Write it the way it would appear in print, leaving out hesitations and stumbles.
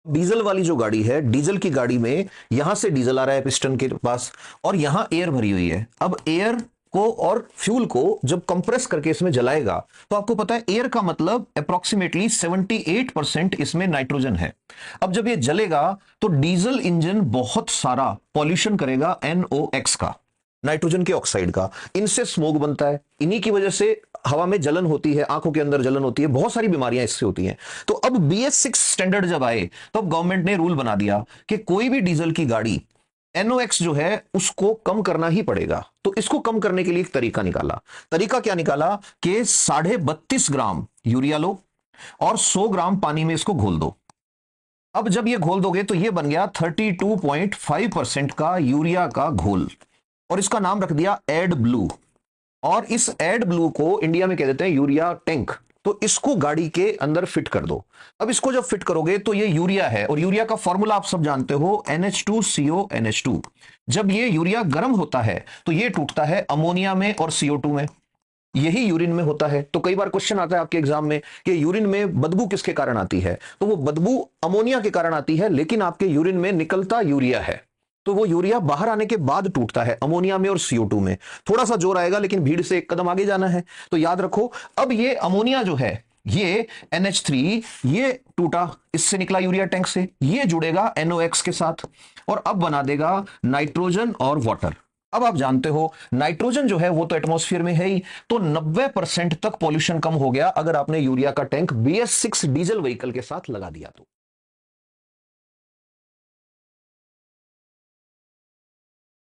Diesel वाली जो गाड़ी है, डीजल की गाड़ी में यहां से डीजल आ रहा है पिस्टन के पास और यहां एयर भरी हुई है। अब एयर को और फ्यूल को जब कंप्रेस करके इसमें जलाएगा तो आपको पता है एयर का मतलब अप्रोक्सीमेटली 78% इसमें नाइट्रोजन है। अब जब ये जलेगा तो डीजल इंजन बहुत सारा पॉल्यूशन करेगा NOx का, नाइट्रोजन के ऑक्साइड का। इनसे स्मोक बनता है, इन्हीं की वजह से हवा में जलन होती है, आंखों के अंदर जलन होती है, बहुत सारी बीमारियां इससे होती हैं। तो अब BS6 स्टैंडर्ड जब आए तो अब गवर्नमेंट ने रूल बना दिया कि कोई भी डीजल की गाड़ी NOx जो है उसको कम करना ही पड़ेगा। तो इसको कम करने के लिए एक तरीका निकाला। तरीका क्या निकाला कि 32.5 ग्राम यूरिया लो और 100 ग्राम पानी में इसको घोल दो। अब जब ये घोल दोगे तो ये बन गया 32.5% का यूरिया का घोल और इसका नाम रख दिया एड ब्लू। और इस एड ब्लू को इंडिया में कह देते हैं यूरिया टैंक। तो इसको गाड़ी के अंदर फिट कर दो। अब इसको जब फिट करोगे तो ये यूरिया है और यूरिया का फॉर्मूला आप सब जानते हो NH2CO NH2। जब ये यूरिया गर्म होता है तो ये टूटता है अमोनिया में और CO2 में। यही यूरिन में होता है। तो कई बार क्वेश्चन आता है आपके एग्जाम में कि यूरिन में बदबू किसके कारण आती है, तो वो बदबू अमोनिया के कारण आती है, लेकिन आपके यूरिन में निकलता यूरिया है। तो वो यूरिया बाहर आने के बाद टूटता है अमोनिया में और CO2 में। थोड़ा सा जोर आएगा लेकिन भीड़ से एक कदम आगे जाना है। तो याद रखो, अब ये अमोनिया जो है ये NH3 ये टूटा, इससे निकला यूरिया टैंक से, ये जुड़ेगा NOx के साथ और अब बना देगा नाइट्रोजन और वाटर। अब आप जानते हो नाइट्रोजन जो है वो तो एटमॉस्फेयर में है ही, तो 90% तक पॉल्यूशन कम हो गया अगर आपने यूरिया का टैंक BS6 डीजल व्हीकल के साथ लगा दिया तो।